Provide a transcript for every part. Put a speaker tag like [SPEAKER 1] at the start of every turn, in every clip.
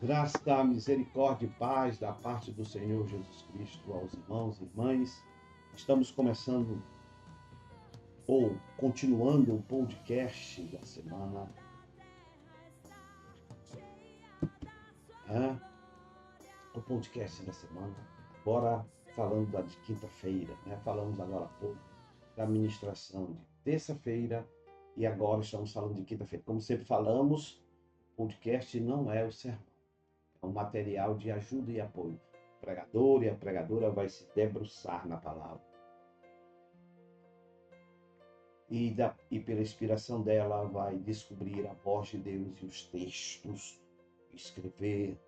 [SPEAKER 1] Graça, misericórdia e paz da parte do Senhor Jesus Cristo aos irmãos e irmãs. Estamos começando ou continuando o podcast da semana, né? O podcast da semana. Agora falando da de quinta-feira, né? Falamos agora há pouco da ministração de terça-feira e agora estamos falando de quinta-feira. Como sempre falamos, o podcast não é o sermão. É um material de ajuda e apoio. O pregador e a pregadora vai se debruçar na palavra. E pela inspiração dela vai descobrir a voz de Deus e os textos, escrever,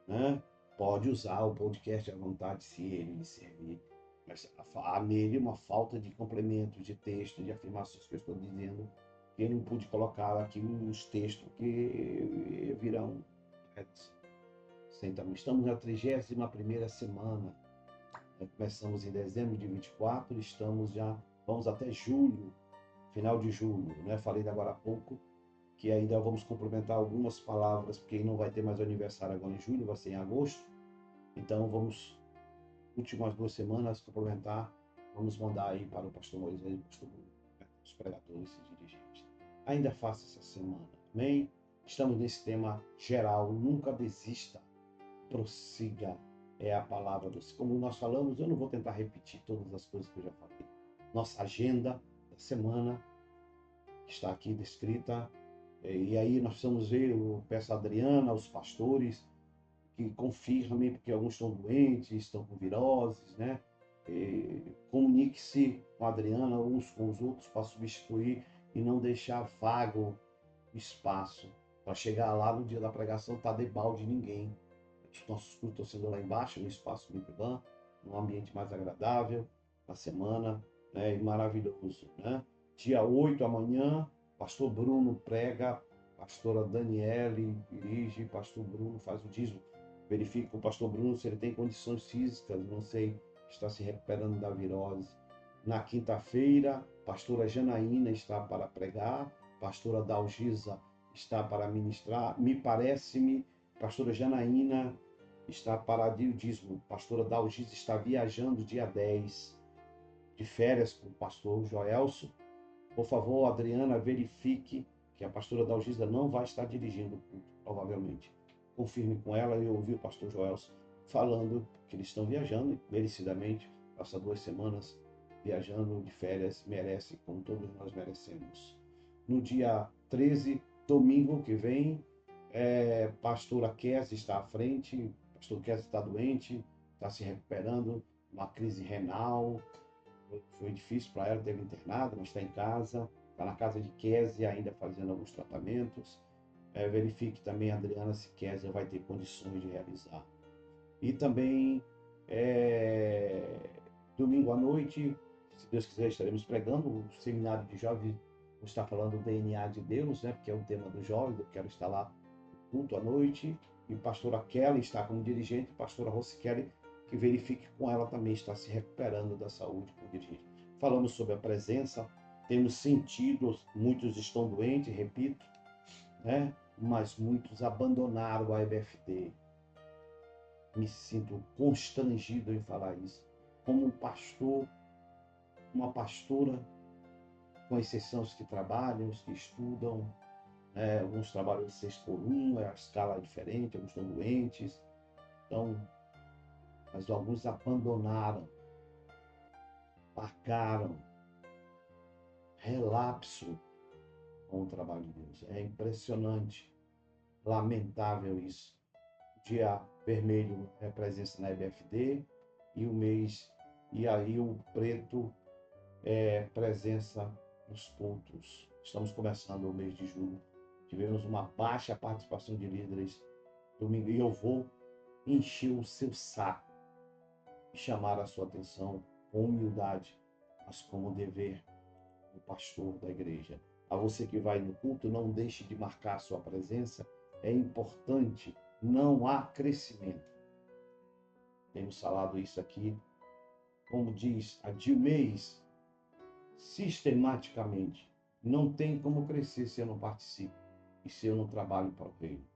[SPEAKER 1] né? Pode usar o podcast à vontade se ele lhe servir, mas há nele uma falta de complementos, de texto, de afirmações que eu estou dizendo, que eu não pude colocar aqui os textos que virão. Então, estamos na 31ª semana. Começamos em dezembro de 24, vamos até julho, final de julho, né? Falei agora há pouco que ainda vamos complementar algumas palavras, porque não vai ter mais aniversário agora em julho, vai ser em agosto. Então vamos, últimas 2 semanas, complementar, vamos mandar aí para o pastor Moisés e o pastor Bruno, né? Os pregadores e dirigentes. Ainda faça essa semana, amém? Estamos nesse tema geral, nunca desista, prossiga, é a palavra do Senhor. Como nós falamos, eu não vou tentar repetir todas as coisas que eu já falei. Nossa agenda da semana está aqui descrita. E aí nós precisamos ver, eu peço a Adriana, aos pastores, que confirmem, porque alguns estão doentes, estão com viroses, né? Comunique-se com a Adriana, uns com os outros, para substituir e não deixar vago espaço. Para chegar lá no dia da pregação, tá de balde ninguém. Os nossos cultos estão sendo lá embaixo, no espaço Microban, num ambiente mais agradável, na semana, né? E maravilhoso, né? Dia 8, amanhã, pastor Bruno prega, pastora Daniele dirige, pastor Bruno faz o dízimo. Verifique com o pastor Bruno se ele tem condições físicas, não sei, está se recuperando da virose. Na quinta-feira, pastora Janaína está para pregar, pastora Dalgisa está para ministrar. Me parece-me, pastora Janaína está para o dízimo. Pastora Dalgisa está viajando dia 10 de férias com o pastor Joelso. Por favor, Adriana, verifique que a pastora Dalgisa não vai estar dirigindo o culto, provavelmente. Confirme com ela. Eu ouvi o pastor Joelso falando que eles estão viajando, merecidamente, passa 2 semanas viajando de férias, merece, como todos nós merecemos. No dia 13, domingo que vem, pastora Kes está à frente, pastor Kes está doente, está se recuperando, uma crise renal, foi difícil para ela, teve internado, mas está em casa, está na casa de Késia ainda fazendo alguns tratamentos. Verifique também, Adriana, se Késia vai ter condições de realizar. E também, é, domingo à noite, se Deus quiser, estaremos pregando o seminário de jovens, vamos estar falando do DNA de Deus, né, porque é o tema do jovem, eu quero estar lá culto à noite, e pastora Kelly está como dirigente, pastora Rossi Kelly, que verifique com ela também está se recuperando da saúde como dirigente. Falamos sobre a presença, temos sentido, muitos estão doentes, repito, né? Mas muitos abandonaram a EBFD. Me sinto constrangido em falar isso. Como um pastor, uma pastora, com exceção os que trabalham, os que estudam, alguns trabalham de 6 por 1, a escala é diferente, alguns estão doentes. Então, mas alguns abandonaram, marcaram, relapso com o trabalho de Deus. É impressionante, lamentável isso. O dia vermelho é presença na EBFD e o mês, e aí o preto é presença nos cultos. Estamos começando o mês de julho. Tivemos uma baixa participação de líderes domingo e eu vou encher o seu saco e chamar a sua atenção com humildade, mas como dever do pastor da igreja. A você que vai no culto, não deixe de marcar a sua presença. É importante, não há crescimento. Temos falado isso aqui, como diz a Dilmeis, sistematicamente. Não tem como crescer se eu não participo e se eu não trabalho para o reino.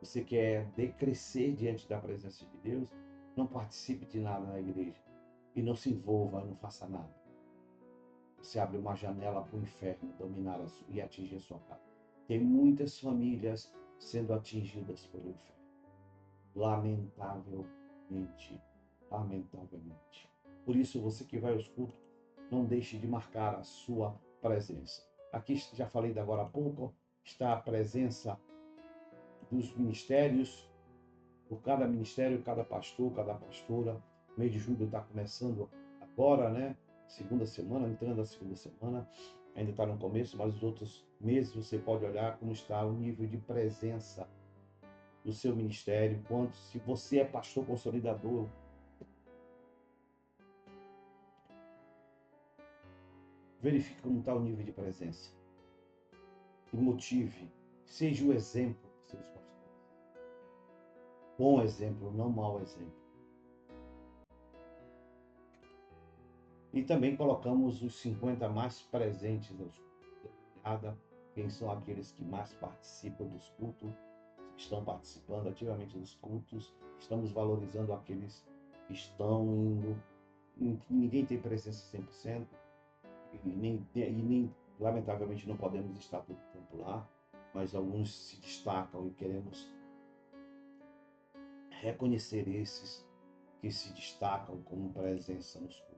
[SPEAKER 1] você quer decrescer diante da presença de Deus, não participe de nada na igreja e não se envolva, não faça nada. Você abre uma janela para o inferno dominar e atingir a sua casa. Tem muitas famílias sendo atingidas pelo inferno. Lamentavelmente. Lamentavelmente. Por isso, você que vai aos cultos, não deixe de marcar a sua presença. Aqui, já falei de agora há pouco, está a presença dos ministérios, por cada ministério, cada pastor, cada pastora. O mês de julho está começando agora, né? Segunda semana, entrando a segunda semana. Ainda está no começo, mas os outros meses você pode olhar como está o nível de presença do seu ministério. Quanto, se você é pastor consolidador, verifique como está o nível de presença. E motive, seja o exemplo dos seus pastores. Bom exemplo, não mau exemplo. E também colocamos os 50 mais presentes aos cultos. Quem são aqueles que mais participam dos cultos, estão participando ativamente dos cultos. Estamos valorizando aqueles que estão indo. Ninguém tem presença 100%. E nem, lamentavelmente, não podemos estar todo o tempo lá. Mas alguns se destacam e queremos reconhecer esses que se destacam como presença nos cultos.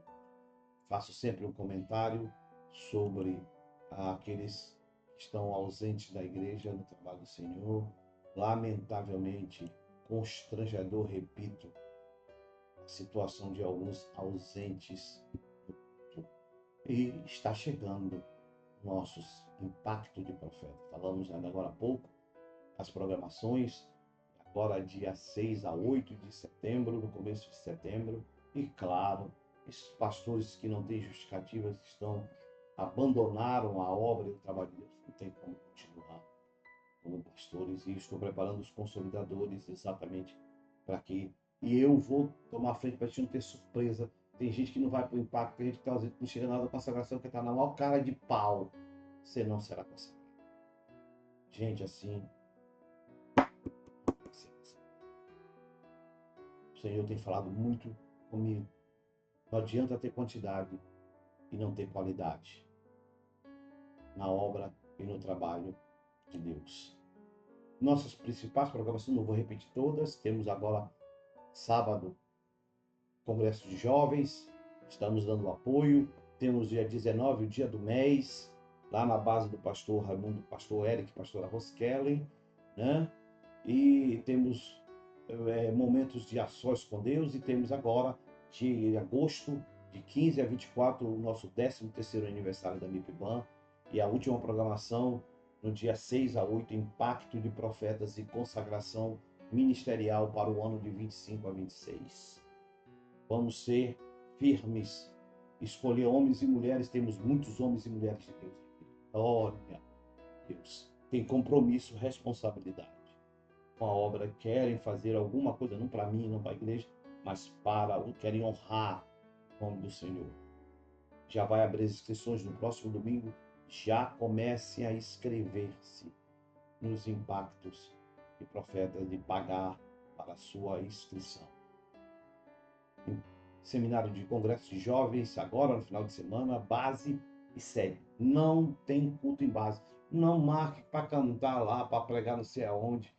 [SPEAKER 1] Faço sempre um comentário sobre aqueles que estão ausentes da igreja no trabalho do Senhor. Lamentavelmente, constrangedor, repito, a situação de alguns ausentes. E está chegando nossos impacto de profeta. Falamos ainda agora há pouco as programações, agora dia 6 a 8 de setembro, no começo de setembro, e claro, esses pastores que não têm justificativas, que abandonaram a obra e o trabalho de Deus, não tem como continuar como pastores, e estou preparando os consolidadores exatamente para que, e eu vou tomar frente para a gente não ter surpresa. Tem gente que não vai para o impacto, tem gente que está não chega nada da consagração, que está na maior cara de pau, você não será consagrado. Gente assim, o Senhor tem falado muito comigo. Não adianta ter quantidade e não ter qualidade na obra e no trabalho de Deus. Nossas principais programações, não vou repetir todas, temos agora sábado, Congresso de Jovens, estamos dando apoio, temos dia 19, o dia do mês, lá na base do pastor Raimundo, pastor Eric, pastora Roskellen, né? E temos momentos de ações com Deus, e temos agora, de agosto, de 15 a 24, o nosso 13º aniversário da MIPBAN, e a última programação no dia 6 a 8, impacto de profetas e consagração ministerial para o ano de 25 a 26. Vamos ser firmes, escolher homens e mulheres, temos muitos homens e mulheres de Deus. Glória a Deus. Tem compromisso, responsabilidade com a obra, querem fazer alguma coisa, não para mim, não para a igreja, mas querem honrar o nome do Senhor. Já vai abrir as inscrições no próximo domingo, já comecem a inscrever-se nos impactos de profetas, de pagar para a sua inscrição. Seminário de Congresso de Jovens, agora no final de semana, base e sede. Não tem culto em base. Não marque para cantar lá, para pregar não sei aonde.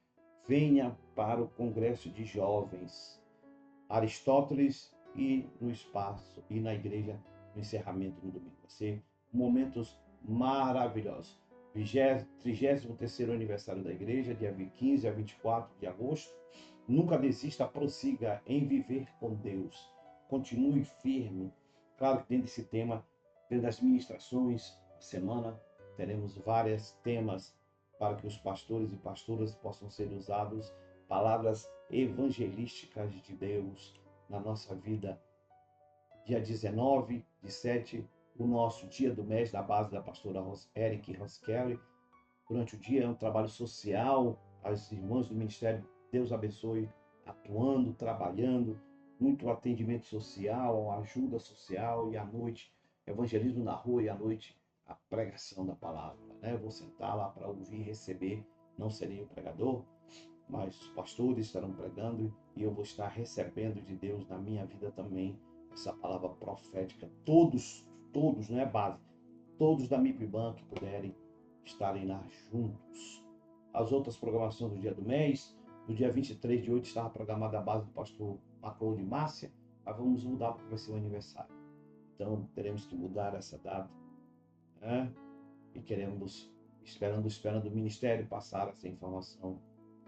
[SPEAKER 1] Venha para o Congresso de Jovens. Aristóteles, e no espaço, e na igreja, no encerramento no domingo. Vai ser momentos maravilhosos. 33º aniversário da igreja, dia 15 a 24 de agosto. Nunca desista, prossiga em viver com Deus. Continue firme. Claro que dentro desse tema, dentro das ministrações da semana, teremos vários temas para que os pastores e pastoras possam ser usados, palavras evangelísticas de Deus na nossa vida. Dia 19 de 7, o nosso dia do mês da base da pastora Eric Roskellen. Durante o dia é um trabalho social, as irmãs do ministério, Deus abençoe, atuando, trabalhando, muito atendimento social, ajuda social, e à noite, evangelismo na rua, e à noite, a pregação da palavra. Né? Eu vou sentar lá para ouvir e receber, não serei o pregador, mas os pastores estarão pregando e eu vou estar recebendo de Deus na minha vida também essa palavra profética. Todos, não é base, todos da MIPBAN que puderem estarem lá juntos. As outras programações do dia do mês, no dia 23 de 8 estava programada a base do pastor Macron de Márcia, mas vamos mudar porque vai ser o aniversário. Então teremos que mudar essa data, né? E esperando o Ministério passar essa informação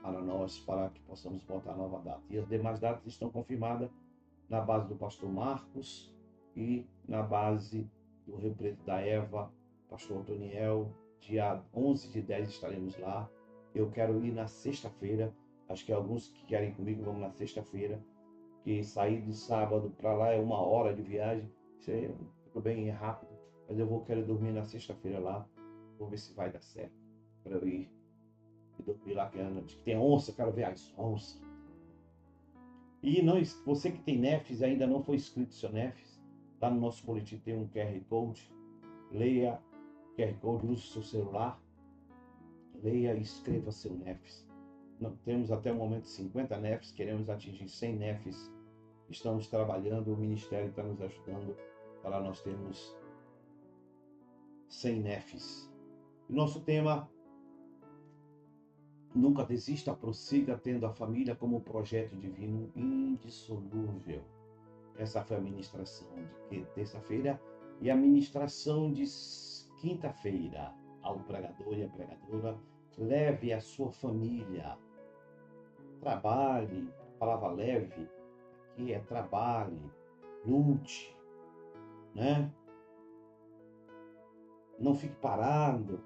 [SPEAKER 1] para nós, para que possamos botar a nova data. E as demais datas estão confirmadas na base do pastor Marcos e na base do Rio Preto da Eva, pastor Antoniel. Dia 11 de 10 estaremos lá. Eu quero ir na sexta-feira. Acho que alguns que querem ir comigo vão na sexta-feira, que sair de sábado para lá é 1 hora de viagem. Isso é tudo bem rápido, mas eu quero dormir na sexta-feira lá. Vou ver se vai dar certo para eu ir e dormir lá, que tem onça, quero ver as onças. E não, você que tem Nefs ainda não foi inscrito seu Nefs, lá no nosso boletim tem um QR Code. Leia o QR Code, use o seu celular, leia e escreva seu Nefs. Temos até o momento 50 Nefs, queremos atingir 100 Nefs. Estamos trabalhando, o Ministério está nos ajudando para nós termos 100 Nefs. O nosso tema: nunca desista, prossiga tendo a família como um projeto divino indissolúvel. Essa foi a ministração de terça-feira e a ministração de quinta-feira. Ao pregador e à pregadora, leve a sua família. Trabalhe, a palavra leve aqui é trabalhe, lute, né? Não fique parado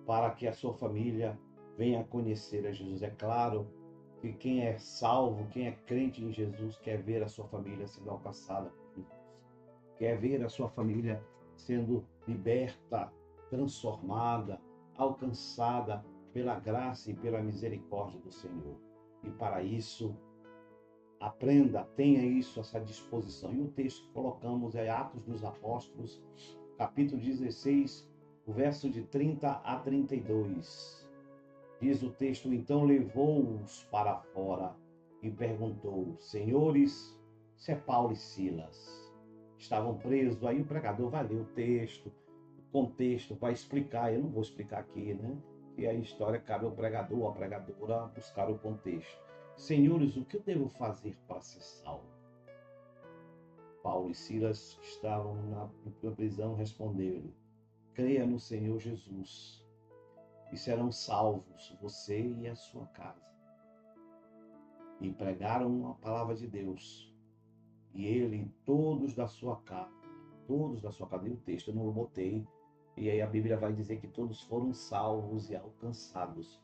[SPEAKER 1] para que a sua família venha a conhecer a Jesus. É claro que quem é salvo, quem é crente em Jesus, quer ver a sua família sendo alcançada por Jesus. Quer ver a sua família sendo liberta, transformada, alcançada pela graça e pela misericórdia do Senhor. E para isso, aprenda, tenha isso, essa disposição. E o texto que colocamos é Atos dos Apóstolos, capítulo 16, o verso de 30 a 32. Diz o texto: então levou-os para fora e perguntou: senhores, se é Paulo e Silas estavam presos? Aí o pregador vai ler o texto, o contexto, vai explicar. Eu não vou explicar aqui, né? Que a história cabe ao pregador ou à pregadora buscar o contexto. Senhores, o que eu devo fazer para ser salvo? Paulo e Silas, que estavam na prisão, responderam: creia no Senhor Jesus e serão salvos você e a sua casa. E pregaram a palavra de Deus. E ele e todos da sua casa. E o texto eu não botei. E aí a Bíblia vai dizer que todos foram salvos e alcançados.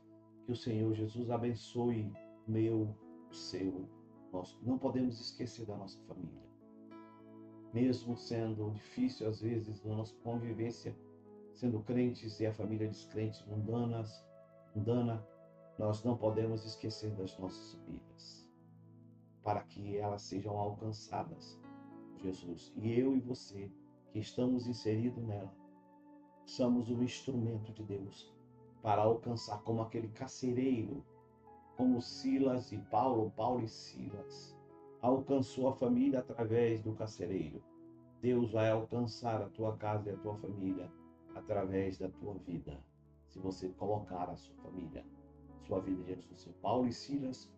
[SPEAKER 1] Que o Senhor Jesus abençoe o seu, nosso. Não podemos esquecer da nossa família. Mesmo sendo difícil às vezes na nossa convivência, sendo crentes e a família descrente, mundana, nós não podemos esquecer das nossas famílias, para que elas sejam alcançadas por Jesus. E eu e você, que estamos inseridos nela, somos um instrumento de Deus para alcançar, como aquele carcereiro, como Silas e Paulo e Silas, alcançou a família através do carcereiro. Deus vai alcançar a tua casa e a tua família através da tua vida, se você colocar a sua família, sua vida diante do Senhor. Paulo e Silas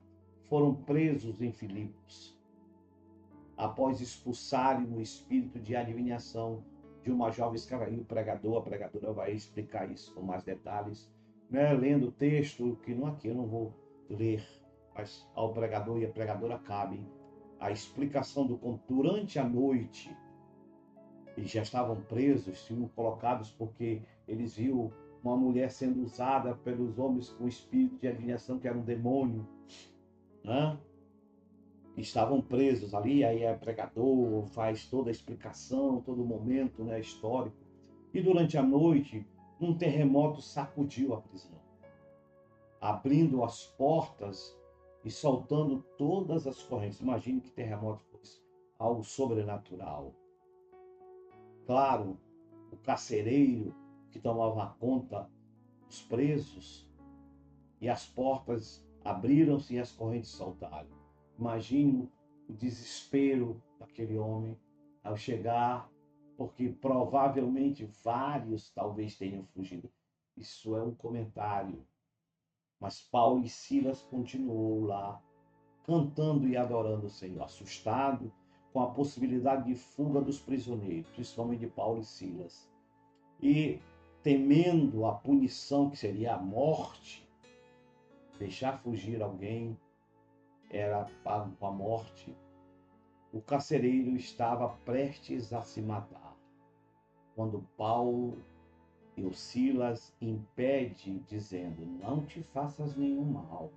[SPEAKER 1] foram presos em Filipos, após expulsarem o espírito de adivinhação de uma jovem escrava. E a pregadora vai explicar isso com mais detalhes, né? Lendo o texto, que não aqui eu não vou ler, mas ao pregador e à pregadora cabe a explicação durante a noite. Eles já estavam presos, tinham colocados porque eles viram uma mulher sendo usada pelos homens com espírito de adivinhação, que era um demônio, né? Estavam presos ali, aí o pregador faz toda a explicação, todo o momento, né, histórico. E durante a noite, um terremoto sacudiu a prisão, abrindo as portas e soltando todas as correntes. Imagine que terremoto fosse algo sobrenatural. Claro, o carcereiro que tomava conta dos presos, e as portas Abriram-se e as correntes saltaram. Imagino o desespero daquele homem ao chegar, porque provavelmente vários talvez tenham fugido. Isso é um comentário. Mas Paulo e Silas continuou lá, cantando e adorando o Senhor, assustado com a possibilidade de fuga dos prisioneiros, principalmente de Paulo e Silas. E temendo a punição que seria a morte, deixar fugir alguém era pago com a morte. O carcereiro estava prestes a se matar, quando Paulo e o Silas impede, dizendo: não te faças nenhum mal,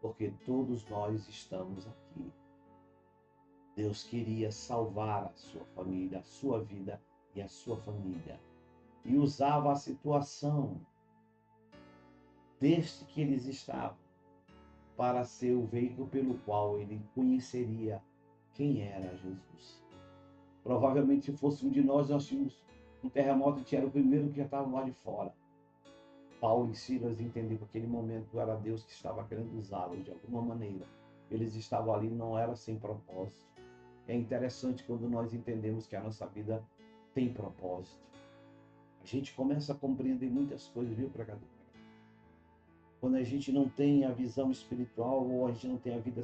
[SPEAKER 1] porque todos nós estamos aqui. Deus queria salvar a sua família, a sua vida e a sua família. E usava a situação desde que eles estavam para ser o veículo pelo qual ele conheceria quem era Jesus. Provavelmente, se fosse um de nós, nós tínhamos um terremoto e era o primeiro que já estava lá de fora. Paulo e Silas entenderam que aquele momento era Deus que estava querendo usá-los de alguma maneira. Eles estavam ali, não era sem propósito. É interessante quando nós entendemos que a nossa vida tem propósito. A gente começa a compreender muitas coisas, viu, pregador? Quando a gente não tem a visão espiritual ou a gente não tem a vida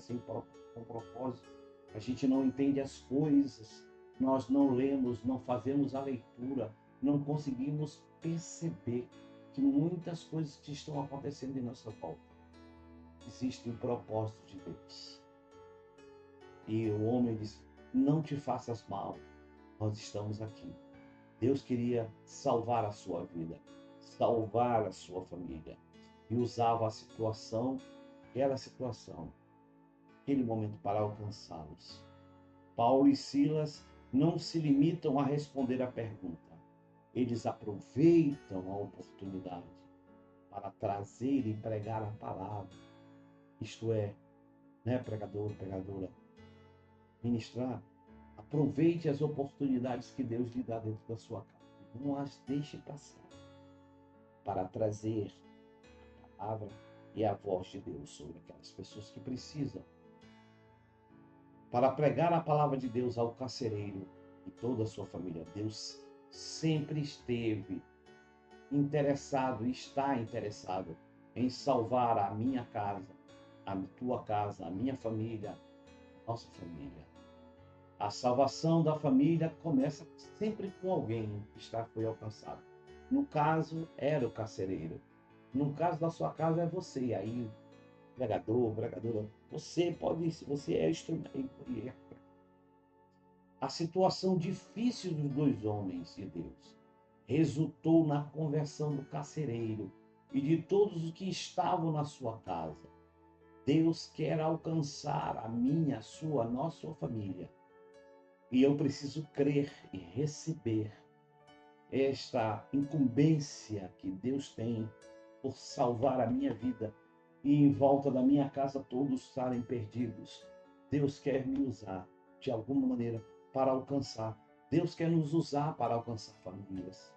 [SPEAKER 1] com propósito, a gente não entende as coisas, nós não lemos, não fazemos a leitura, não conseguimos perceber que muitas coisas que estão acontecendo em nossa volta existe um propósito de Deus. E o homem diz: não te faças mal, nós estamos aqui. Deus queria salvar a sua vida, salvar a sua família. E usava a situação, aquela situação, aquele momento para alcançá-los. Paulo e Silas não se limitam a responder a pergunta. Eles aproveitam a oportunidade para trazer e pregar a palavra. Isto é, né, pregador, pregadora, ministrar. Aproveite as oportunidades que Deus lhe dá dentro da sua casa. Não as deixe passar para trazer a palavra e a voz de Deus sobre aquelas pessoas que precisam. Para pregar a palavra de Deus ao carcereiro e toda a sua família. Deus sempre esteve interessado e está interessado em salvar a minha casa, a tua casa, a minha família, a nossa família. A salvação da família começa sempre com alguém que foi alcançado. No caso, era o carcereiro. No caso da sua casa, é você. Aí, pregador, pregadora, você pode, se você é instrumento. A situação difícil dos dois homens de Deus resultou na conversão do carcereiro e de todos os que estavam na sua casa. Deus quer alcançar a minha, a sua, a nossa família. E eu preciso crer e receber esta incumbência que Deus tem por salvar a minha vida e em volta da minha casa todos estarem perdidos. Deus quer me usar de alguma maneira para alcançar. Deus quer nos usar para alcançar famílias.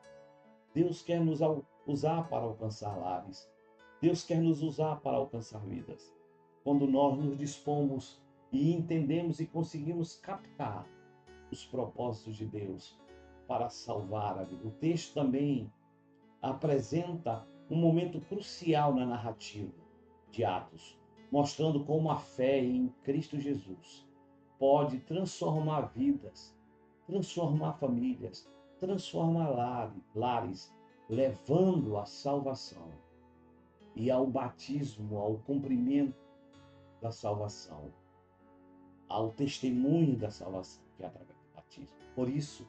[SPEAKER 1] Deus quer nos usar para alcançar lares. Deus quer nos usar para alcançar vidas. Quando nós nos dispomos e entendemos e conseguimos captar os propósitos de Deus para salvar a vida. O texto também apresenta um momento crucial na narrativa de Atos, mostrando como a fé em Cristo Jesus pode transformar vidas, transformar famílias, transformar lares, levando à salvação e ao batismo, ao cumprimento da salvação, ao testemunho da salvação, que é através do batismo. Por isso,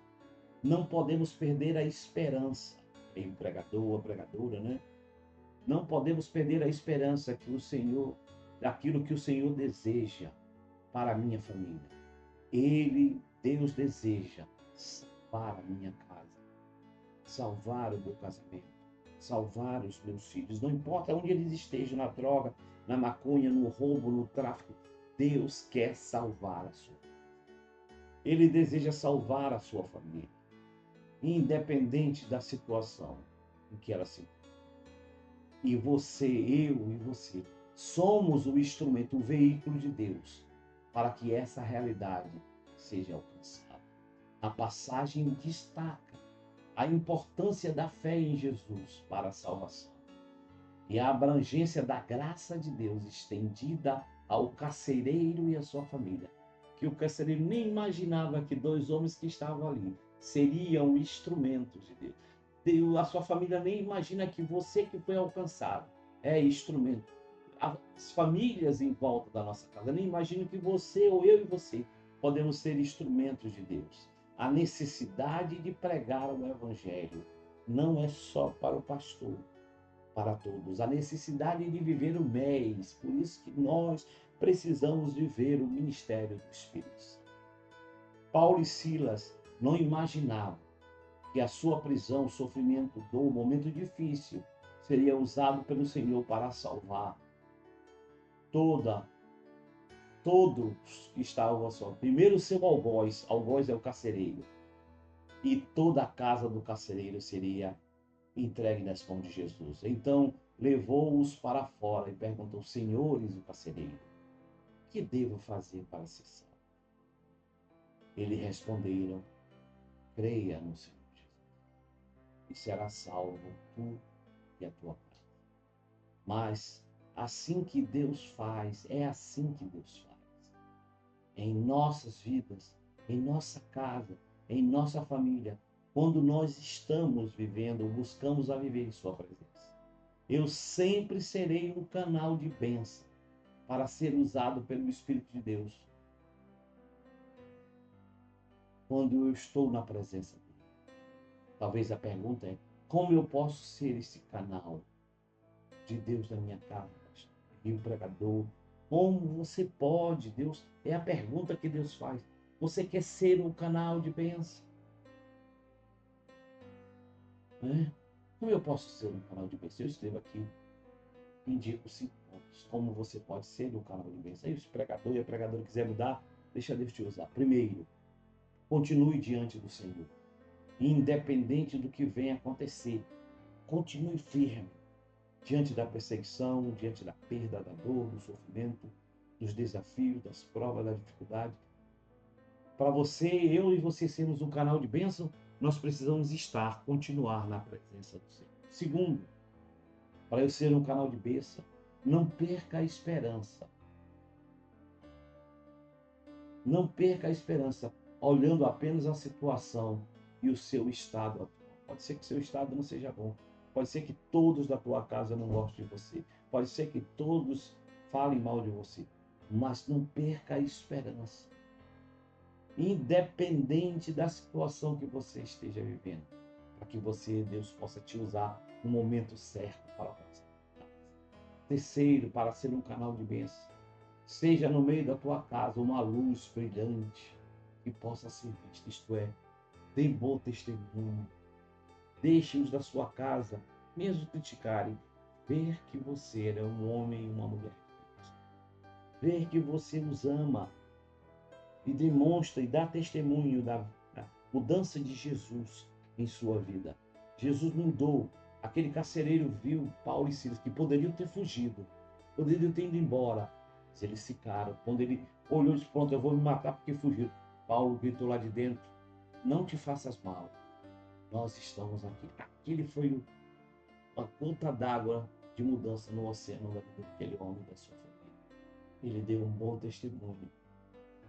[SPEAKER 1] não podemos perder a esperança, em pregador, pregadora, né? Não podemos perder a esperança que o Senhor, daquilo que o Senhor deseja para a minha família. Deus deseja salvar a minha casa, salvar o meu casamento, salvar os meus filhos. Não importa onde eles estejam, na droga, na maconha, no roubo, no tráfico, Deus quer salvar a sua vida. Ele deseja salvar a sua família, independente da situação em que ela se encontra. E você, eu e você, Somos o instrumento, o veículo de Deus para que essa realidade seja alcançada. A passagem destaca a importância da fé em Jesus para a salvação e a abrangência da graça de Deus estendida ao carcereiro e à sua família, que o carcereiro nem imaginava que dois homens que estavam ali seriam instrumentos de Deus. A sua família nem imagina que você que foi alcançado é instrumento. As famílias em volta da nossa casa nem imaginam que você ou eu e você podemos ser instrumentos de Deus. A necessidade de pregar o evangelho não é só para o pastor, para todos. A necessidade de viver o mês, por isso que nós precisamos viver o ministério do Espírito Santo. Paulo e Silas não imaginavam que a sua prisão, sofrimento, dor, momento difícil, seria usado pelo Senhor para salvar todos que estavam ao seu. Primeiro o seu algoz é o carcereiro, e toda a casa do carcereiro seria entregue nas mãos de Jesus. Então levou-os para fora e perguntou: senhores do carcereiro, que devo fazer para ser salvo? Eles responderam: creia no Senhor Jesus e será salvo tu e a tua casa. Mas assim que Deus faz, é assim que Deus faz. Em nossas vidas, em nossa casa, em nossa família, quando nós estamos vivendo, buscamos a viver em sua presença. Eu sempre serei um canal de bênção para ser usado pelo Espírito de Deus quando eu estou na presença dele. Talvez a pergunta é: como eu posso ser esse canal de Deus na minha casa, e o pregador? Como você pode? Deus, é a pergunta que Deus faz. Você quer ser um canal de bênção? Como eu posso ser um canal de bênção? Eu escrevo aqui, indico 5 pontos. Como você pode ser um canal de bênção? Aí, se o pregador e a pregadora quiser mudar, deixa Deus te usar. Primeiro, continue diante do Senhor. Independente do que venha acontecer, continue firme diante da perseguição, diante da perda, da dor, do sofrimento, dos desafios, das provas, da dificuldade. Para você, eu e você sermos um canal de bênção, nós precisamos continuar na presença do Senhor. Segundo, para eu ser um canal de bênção, não perca a esperança. Não perca a esperança, olhando apenas a situação e o seu estado atual. Pode ser que seu estado não seja bom. Pode ser que todos da tua casa não gostem de você. Pode ser que todos falem mal de você. Mas não perca a esperança. Independente da situação que você esteja vivendo. Para que você, Deus, possa te usar no momento certo para alcançar. Terceiro, para ser um canal de bênção. Seja no meio da tua casa uma luz brilhante que possa ser vista, isto é, dê bom testemunho. Deixe-os da sua casa, mesmo criticarem, ver que você é um homem e uma mulher de Deus. Ver que você os ama e demonstra e dá testemunho da mudança de Jesus em sua vida. Jesus mudou. Aquele carcereiro viu Paulo e Silas, que poderiam ter fugido, poderiam ter ido embora, mas eles ficaram. Quando ele olhou e disse: pronto, eu vou me matar porque fugiram. Paulo gritou lá de dentro: não te faças mal, nós estamos aqui. Aquele foi uma gota d'água de mudança no oceano da vida daquele homem e da sua família. Ele deu um bom testemunho.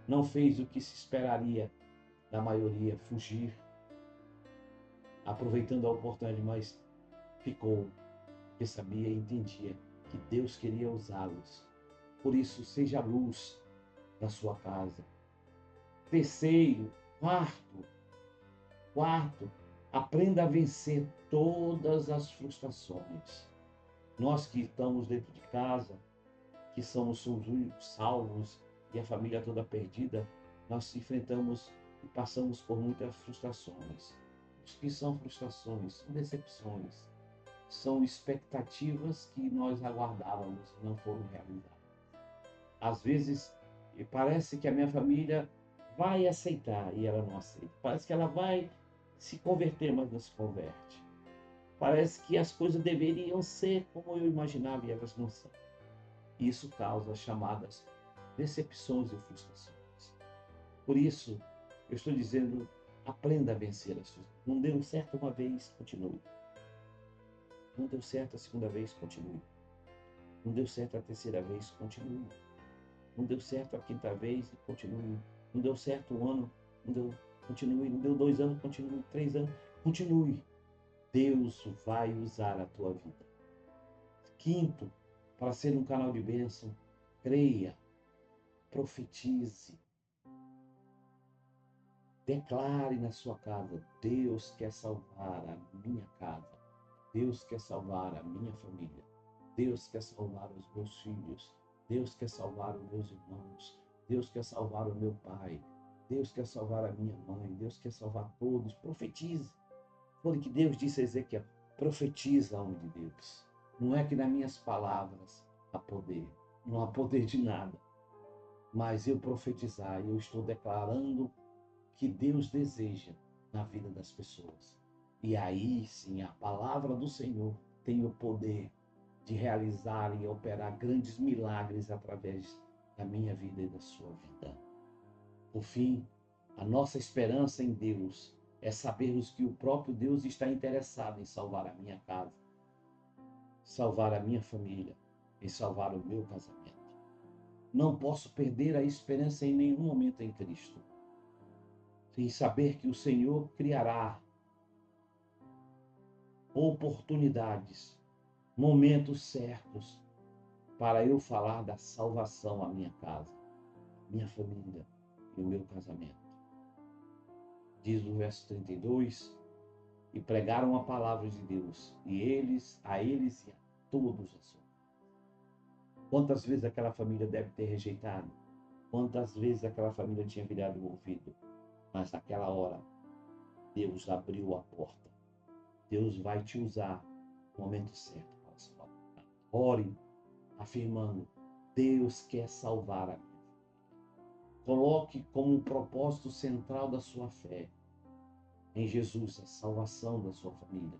[SPEAKER 1] Não fez o que se esperaria da maioria, fugir, aproveitando a oportunidade, mas ficou, porque sabia e entendia que Deus queria usá-los. Por isso, seja a luz da sua casa. Terceiro, quarto, aprenda a vencer todas as frustrações. Nós que estamos dentro de casa, que somos os únicos salvos e a família toda perdida, nós enfrentamos e passamos por muitas frustrações. O que são frustrações? São decepções. São expectativas que nós aguardávamos e não foram realizadas. Às vezes, parece que a minha família vai aceitar e ela não aceita. Parece que ela vai se converter, mas não se converte. Parece que as coisas deveriam ser como eu imaginava e elas não são. Isso causa chamadas decepções e frustrações. Por isso, eu estou dizendo, aprenda a vencer as suas. Não deu certo uma vez, continue. Não deu certo a segunda vez, continue. Não deu certo a terceira vez, continue. Não deu certo a quinta vez, continue. Não deu certo um ano, não deu, continue. Não deu 2 anos, continue. 3 anos, continue. Deus vai usar a tua vida. Quinto, para ser um canal de bênção, creia, profetize, declare na sua casa: Deus quer salvar a minha casa, Deus quer salvar a minha família, Deus quer salvar os meus filhos, Deus quer salvar os meus irmãos, Deus quer salvar o meu pai, Deus quer salvar a minha mãe, Deus quer salvar todos. Profetize. Foi o que Deus disse a Ezequiel: profetiza, homem de Deus. Não é que nas minhas palavras há poder, não há poder de nada, mas eu profetizar, eu estou declarando que Deus deseja na vida das pessoas. E aí sim, a palavra do Senhor tem o poder de realizar e operar grandes milagres através da minha vida e da sua vida. Por fim, a nossa esperança em Deus é sabermos que o próprio Deus está interessado em salvar a minha casa, salvar a minha família e salvar o meu casamento. Não posso perder a esperança em nenhum momento em Cristo, sem saber que o Senhor criará oportunidades, momentos certos para eu falar da salvação à minha casa, minha família e o meu casamento. Diz o verso 32, e pregaram a palavra de Deus, e a eles e a todos a sua. Quantas vezes aquela família deve ter rejeitado? Quantas vezes aquela família tinha virado o ouvido? Mas naquela hora, Deus abriu a porta. Deus vai te usar no momento certo para salvar. Ore afirmando: Deus quer salvar a minha. Coloque como um propósito central da sua fé em Jesus a salvação da sua família,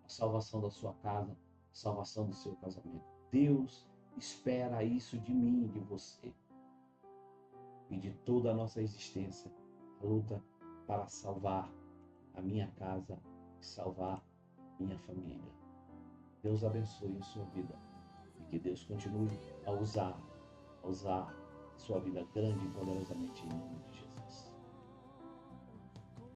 [SPEAKER 1] a salvação da sua casa, a salvação do seu casamento. Deus espera isso de mim e de você e de toda a nossa existência, a luta para salvar a minha casa e salvar minha família. Deus abençoe a sua vida e que Deus continue a usar a sua vida grande e poderosamente em nome de Jesus.